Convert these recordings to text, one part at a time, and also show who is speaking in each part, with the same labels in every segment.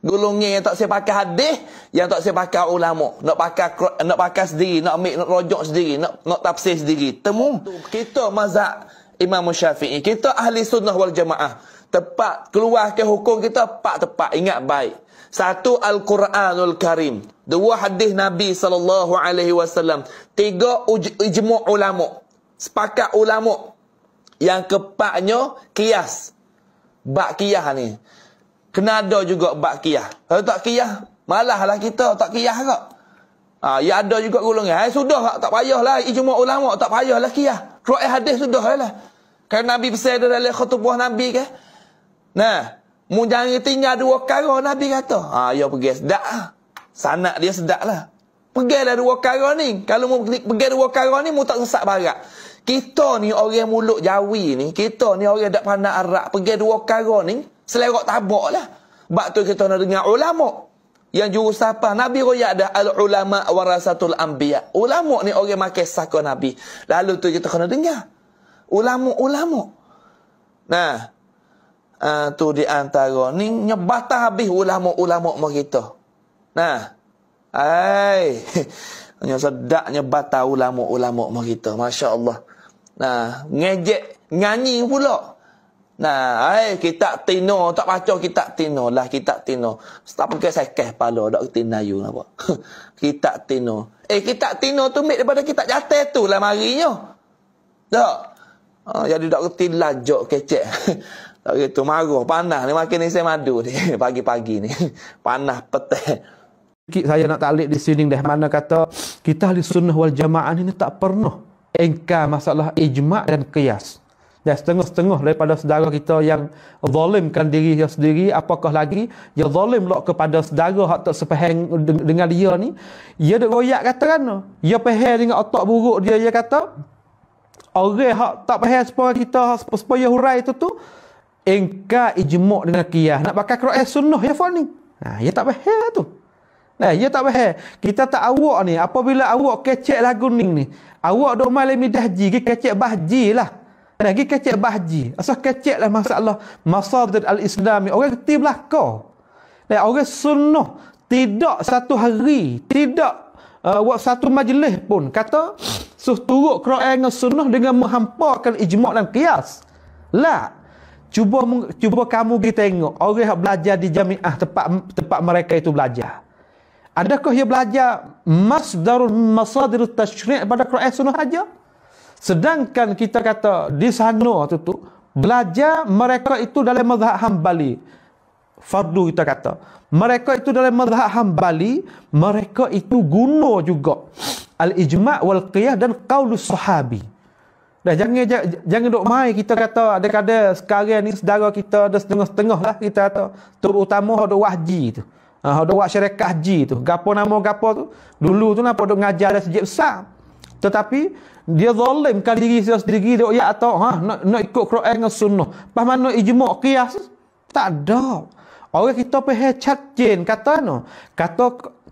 Speaker 1: Golongan yang tak saya pakai hadis, yang tak saya pakai ulama, nak pakai sendiri, nak ambil, nak rojok sendiri, nak tafsir sendiri. Temu kita mazhab Imam Syafi'i, kita ahli sunnah wal jamaah. Tepat keluar ke hukum kita tepat. Ingat baik. Satu, Al-Quranul Karim. Dua, hadis Nabi SAW. Tiga, ijmu' ulama. Sepakat ulama. Yang keempatnya, qiyas. Bak qiyas ni. Kena ada juga bak qiyas. Kalau tak qiyas, malahlah kita tak qiyas kak. Ya ada juga golongan. Sudah tak payahlah ijmu' ulama, tak payahlah qiyas. Quran hadis sudah lah. Kerana Nabi pesan dalam khutbah Nabi ke. Nah, mu jangan tinggal dua perkara Nabi kata. Ya pergi sedak. Sanak dia sedak lah. Pergilah dua perkara ni. Kalau mu pergi dua perkara ni, mu tak sesat barat. Kita ni orang mulut Jawi ni, kita ni orang tak pandai Arab, pergi dua perkara ni, selerak tabak lah. Sebab tu kita nak dengar ulama. Yang jurusapa Nabi royak dah al-ulama warasatul anbiya. Ulama ni orang makan saka Nabi. Lalu tu kita kena dengar. Ulama. Nah, tu di antara ni nyebata habis ulama-ulama kita. Nah, hanya sedaknya bata ulama-ulama kita, masya-Allah. Nah, ngejek nyanyi pula. Nah, kitab tino tak baca kitab tino lah, kitab tino. Tak pakai sekeh pala dak tinayu apa. Kitab tino. Kitab tino tu mik daripada kitab jatah tu lah marinya. Tak. Jadi dak reti lajak kecek. Tak gitu marah, panas ni makin ni saya madu ni pagi-pagi ni. Panas peteh.
Speaker 2: Saya nak taklid di sini dah, mana kata kita ahli sunnah wal jamaah ini tak pernah engkar masalah ijma' dan qiyas. Dan setengah-setengah daripada saudara kita yang zalimkan diri dia sendiri, apakah lagi dia zalim lah kepada saudara hak tak sepahang dengan dia ni, dia dak royak kata kan, dia faham dengan otak buruk dia kata orang hak tak faham supaya kita supaya hurai itu tu engkar ijma' dengan qiyas, nak pakai Quran sunnah ya fani. Dia tak faham tu. Dia tak faham. Kita tak awak ni, apabila awak kecek lagu ni, awak duk main midah haji, gi kecek bahji lah. Gi kecek bahji. Asal kecek lah masalah masadir al-islami. Orang kerti belakang. Orang sunnah. Tidak satu hari, tidak satu majlis pun kata turut Quran dengan sunnah dengan menghampakan ijma' dan qiyas. La. Cuba kamu pergi tengok orang yang belajar di jamiah tempat mereka itu belajar. Adakah dia belajar masadirut tasyri' pada Quran sunnah saja? Sedangkan kita kata di sana tu belajar mereka itu dalam mazhab Hambali. Fardu kita kata. Mereka itu dalam mazhab Hambali, mereka itu guna juga al-ijma' wal qiyas dan qaulus sahabi. Dah jangan duk mai kita kata ada sekarang ni saudara kita ada setengah-setengah lah kita kata, terutama hak wahji tu. Hak buat syarikat haji tu. Gapo nama gapo tu? Dulu tu nampak duk ngajar dah sejak besar. Tetapi dia zalimkan diri dia sendiri duk ya atau nak ikut Quran dengan sunnah. Pas mana ijma' qiyas? Tak ada. Orang kita faham cacin kata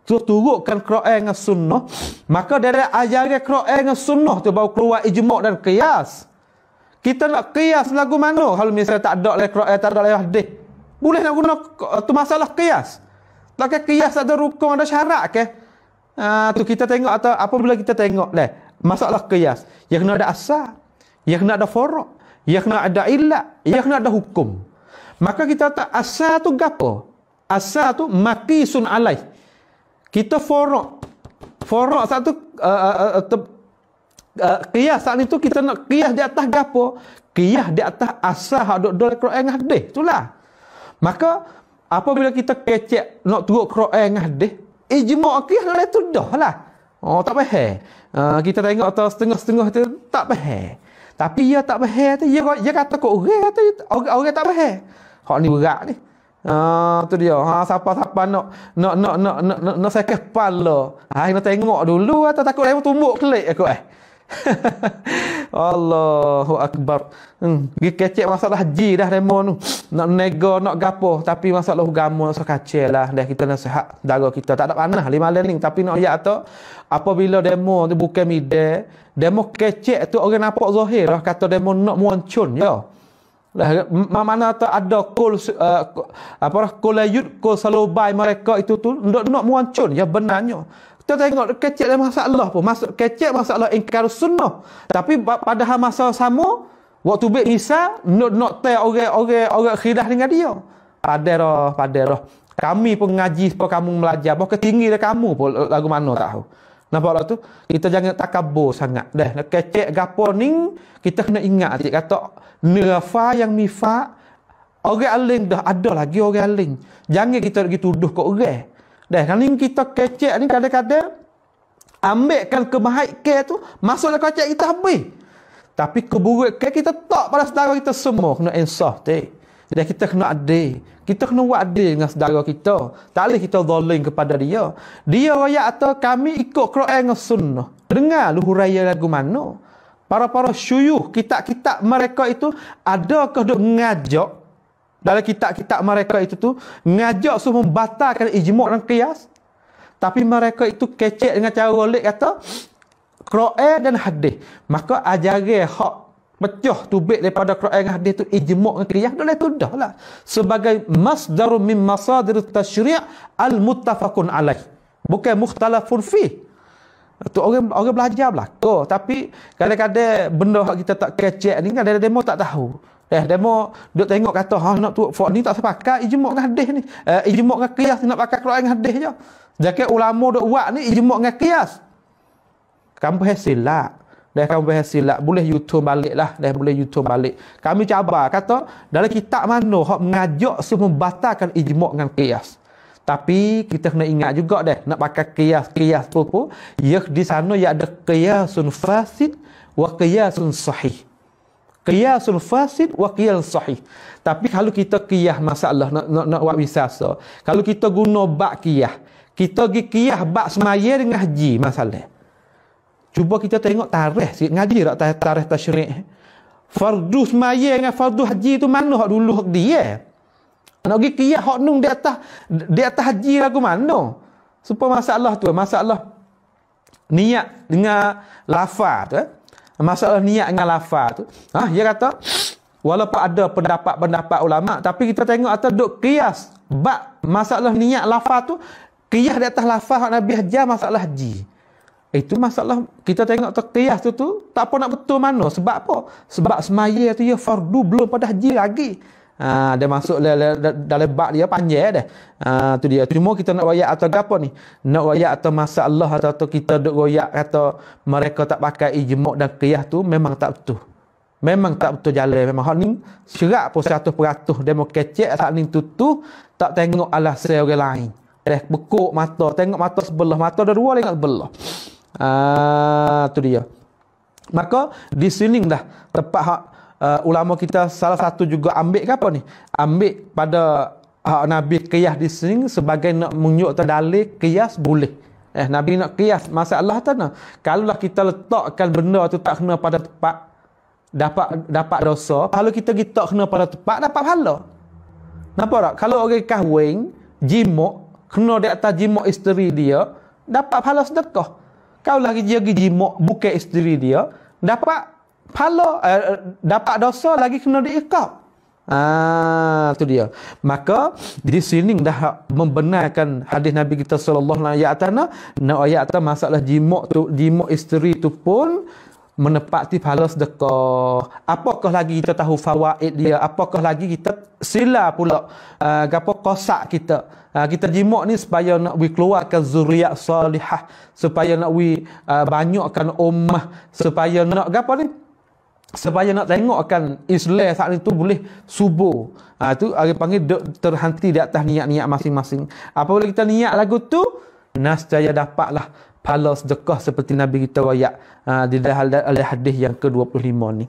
Speaker 2: turutkan Quran dengan sunnah, maka dari ajaran Quran dengan sunnah tu baru keluar ijma' dan qiyas. Kita nak qiyas lagu mana kalau misalnya tak ada oleh Quran, tak ada oleh hadis? Boleh nak guna tu masalah qiyas. Lagi qiyas ada rukun, ada syarat ke? Tu kita tengok atau apabila kita tengok masalah qiyas, yang kena ada asal, yang kena ada furu', yang kena ada illat, yang kena ada hukum. Maka kita tak asal tu gapo? Asal tu maqisun alaih. Kita furu' satu qiyas saat itu kita nak qiyas di atas gapo? Qiyas di atas asal hak dalam Quran hadis. Itulah. Maka apabila kita kecek nak turut Quran dengan hadis, ijma' qiyas lah tu dah lah. Tak faham. Kita tengok atau setengah-setengah tu tak faham. Tapi dia tak faham tu, dia kata kok orang tak faham. Hak ni berat ni. Tu dia. Siapa-siapa nak sakit kepala. Nak tengok dulu atau takut dia tumbuk kelik aku Allahu Akbar. Pergi kecek masalah haji dah demo tu. Nak nego, nak gapo. Tapi masalah agama nak kacau lah. Dah kita nasihat saudara kita. Tak ada panah lima lening. Tapi nak ya atau apabila demo tu bukan midai. Demo kecek tu orang nampak zahir lah. Kata demo nak muancun. Ya. Mana tu ada kul kulayut, kul salubai mereka itu tu nak muncul ya benarnya. Kita tengok kecil masalah pun, masuk kecil masalah ingkar sunnah. Tapi padahal masa sama waktu bek Isa nak teh orang khilaf dengan dia. Padarah. Kami pun ngaji, kamu belajar, ketinggi dah kamu pun lagu mana tahu. Nampak tak tu? Kita jangan takabur sangat. Dah, nak kecek gapo ni, kita kena ingat cik kata nirafa yang mifa orang aling dah ada lagi orang aling. Jangan kita pergi tuduh ke orang. Dah, kalau kita kecek ni kadang-kadang ambilkan kebaikan tu, masuklah kecek kita habis. Tapi keburukan kita tak pada saudara kita semua kena insaf teh. Jadi kita kena adil. Kita kena buat adil dengan saudara kita. Tak boleh kita zalim kepada dia. Dia royak atau kami ikut Quran dan sunnah. Dengar lu huraya lagu mana? Para syuyuh, kitab-kitab mereka itu adakah duk ngajak dalam kitab-kitab mereka itu tu ngajak semua membatalkan ijma' dan qiyas? Tapi mereka itu kecek dengan cara golek kata Quran dan hadis. Maka ajaran hak pecah tubik daripada Quran dan hadis tu ijma' dan qiyas dah tudahlah sebagai masdarun min masadir tasyri' al-muttafaqun alaih. Bukan mukhtalafun fi. Tu orang belajar belaka. Tapi kadang-kadang benda hak kita tak kecek ni kadang-kadang demo tak tahu. Demo duk tengok kata nak tu fak ni tak sepakat ijma' dengan hadis ni. Ijma' dengan qiyas nak pakai Quran dengan hadis je. Jadi ulama duk buat ni ijma' dengan qiyas. Kamu silap. Kamu silap. Boleh YouTube balik lah. Boleh YouTube balik. Kami cabar kata dalam kitab mana hak mengajak semua membatalkan ijma' dengan qiyas. Tapi kita kena ingat juga nak pakai qiyas pun ya di sana ya ada qiyasun fasid wa qiyasun sahih. Qiyasul fasid wa qiyas sahih. Tapi kalau kita qiyas masalah nak buat wisasa, kalau kita guna bab qiyas, kita pergi qiyas bab semaya dengan haji masalah. Cuba kita tengok tarikh sikit, ngaji tak tarikh tasyri'. Fardu semaya dengan fardu haji tu mana hak dulu hak dia? Nak pergi qiyas hak nung di atas haji lagu mana? Supaya masalah tu, masalah niat dengan lafaz tu masalah niat dengan lafaz tu. Dia kata walaupun ada pendapat ulama tapi kita tengok atas duk qiyas bab masalah niat lafaz tu qiyas di atas lafaz hak Nabi haji masalah haji. Itu masalah kita tengok tu qiyas tu tak apa nak betul mana sebab apa? Sebab semaya tu ya fardu belum pada haji lagi. Dia masuk dalam bab dia panjang dah. Tu dia. Cuma kita nak royak atau apa ni? Nak royak atau masalah atau kita duk royak kata mereka tak pakai ijma' dan qiyas tu memang tak betul. Memang tak betul jalan. Memang hal ni syarat pun 100% demo kecek saat ni tu tak tengok alasan orang lain. Bekuk mata, tengok mata sebelah, mata ada dua tengok sebelah. Tu dia. Maka di sini dah tepat hak ulama kita salah satu juga ambil ke apa ni? Ambil pada Nabi qiyas di sini sebagai nak menunjuk dalil qiyas boleh. Nabi nak qiyas masalah tu nah. Kalaulah kita letakkan benda tu tak kena pada tempat dapat dosa, kalau kita tak kena pada tempat dapat pahala. Nampak tak? Kalau orang kahwin jima' kena di atas jima' isteri dia, dapat pahala sedekah. Kalau lagi dia pergi jima' bukan isteri dia, dapat pahala dapat dosa lagi kena diiqab. Tu dia. Maka di sini dah membenarkan hadis Nabi kita sallallahu alaihi wasallam nak ayat atas masalah jima' isteri tu pun menepati pahala sedekah. Apakah lagi kita tahu fawaid dia, apakah lagi kita sila pula gapo kosak kita. Kita jima' ni supaya nak keluarkan zuriat salihah, supaya nak banyakkan ummah, supaya nak gapo ni? Supaya nak tengokkan Islam saat itu boleh subur. Tu orang panggil terhenti di atas niat-niat masing-masing. Apabila kita niat lagu tu, nescaya dapatlah pahala sedekah seperti Nabi kita royak di dalam hadis yang ke-25 ni.